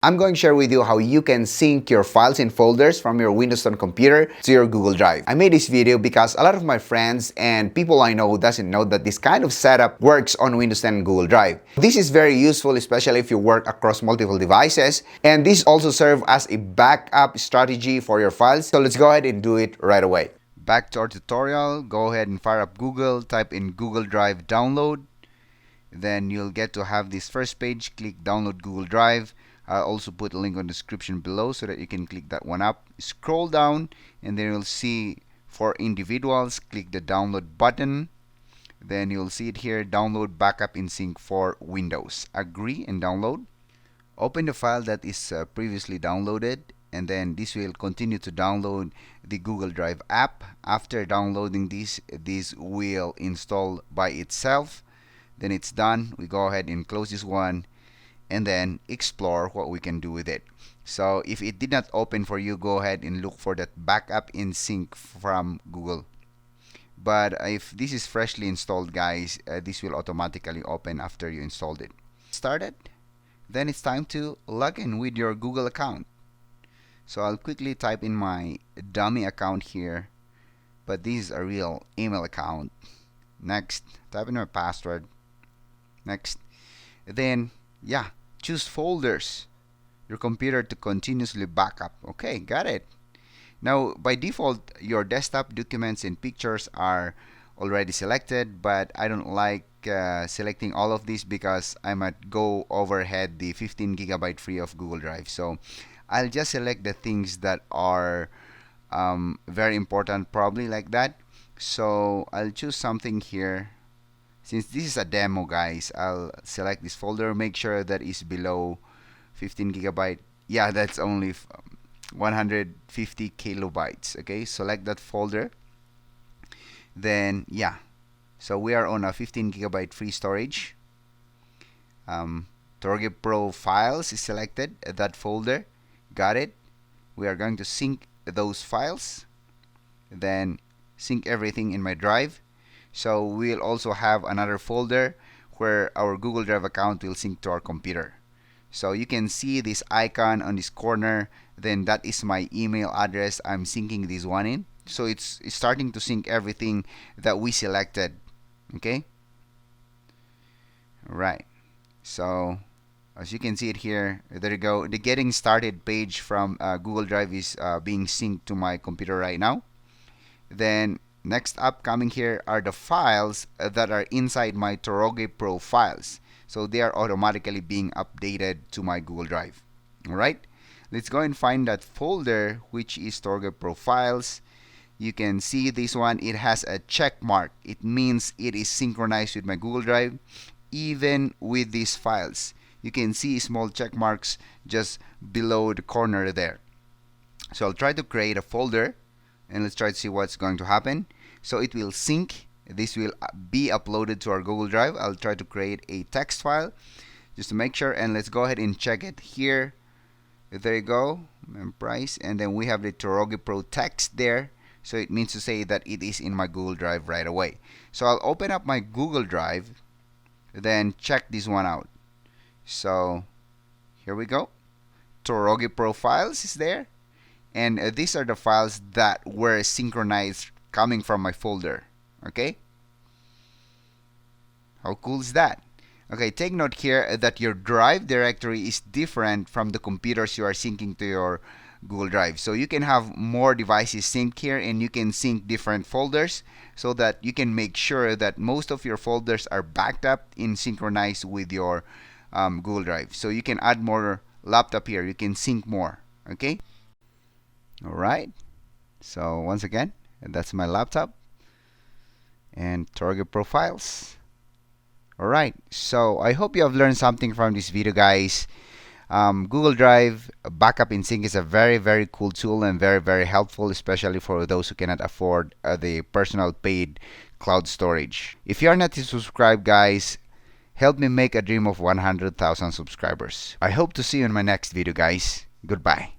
I'm going to share with you how you can sync your files and folders from your Windows 10 computer to your Google Drive. I made this video because a lot of my friends and people I know doesn't know that this kind of setup works on Windows 10 and Google Drive. This is very useful, especially if you work across multiple devices, and this also serves as a backup strategy for your files. So let's go ahead and do it right away. Back to our tutorial, go ahead and fire up Google, type in Google Drive download. Then you'll get to have this first page. Click download Google Drive. I'll also put a link on the description below so that you can click that one up. Scroll down and then you'll see for individuals, click the download button. Then you'll see it here, download backup in sync for Windows. Agree and download. Open the file that is previously downloaded, and then this will continue to download the Google Drive app. After downloading this will install by itself. Then it's done. We go ahead and close this one and then explore what we can do with it. So if it did not open for you, go ahead and look for that backup in sync from Google. But if this is freshly installed, guys, this will automatically open after you installed it. Started, then it's time to log in with your Google account. So I'll quickly type in my dummy account here, but this is a real email account. Next, type in my password. Next, then choose folders, your computer to continuously backup. Okay, got it. Now, by default, your desktop documents and pictures are already selected, but I don't like selecting all of these because I might go overhead the 15 gigabyte free of Google Drive. So I'll just select the things that are very important, probably like that. So I'll choose something here. Since this is a demo, guys, I'll select this folder. Make sure that is below 15 gigabyte. Yeah, that's only 150 kilobytes. Okay, select that folder. Then so we are on a 15 gigabyte free storage. Torge Pro files is selected. That folder, got it. We are going to sync those files. Then sync everything in my drive. So we'll also have another folder where our Google Drive account will sync to our computer. So you can see this icon on this corner. Then that is my email address. I'm syncing this one in. So it's starting to sync everything that we selected. Okay. All right. So as you can see it here, there you go. The getting started page from Google Drive is being synced to my computer right now. Then next up coming here are the files that are inside my Torge Pro files. So they are automatically being updated to my Google Drive. Alright, let's go and find that folder, which is Torge Pro files. You can see this one, it has a check mark. It means it is synchronized with my Google Drive, even with these files. You can see small check marks just below the corner there. So I'll try to create a folder. And let's try to see what's going to happen. So it will sync. This will be uploaded to our Google Drive. I'll try to create a text file just to make sure. And let's go ahead and check it here. There you go. Price. And then we have the Torge Pro text there. So it means to say that it is in my Google Drive right away. So I'll open up my Google Drive. Then check this one out. So here we go. Torge Pro files is there. And these are the files that were synchronized coming from my folder. Okay? How cool is that? Okay, take note here that your drive directory is different from the computers you are syncing to your Google Drive. So you can have more devices synced here, and you can sync different folders so that you can make sure that most of your folders are backed up and synchronized with your Google Drive. So you can add more laptop here. You can sync more. Okay? Alright, so once again, that's my laptop and Torge profiles. Alright, so I hope you have learned something from this video, guys. Google Drive backup in sync is a very cool tool and very helpful, especially for those who cannot afford the personal paid cloud storage. If you are not subscribed, guys, help me make a dream of 100,000 subscribers. I hope to see you in my next video, guys. Goodbye.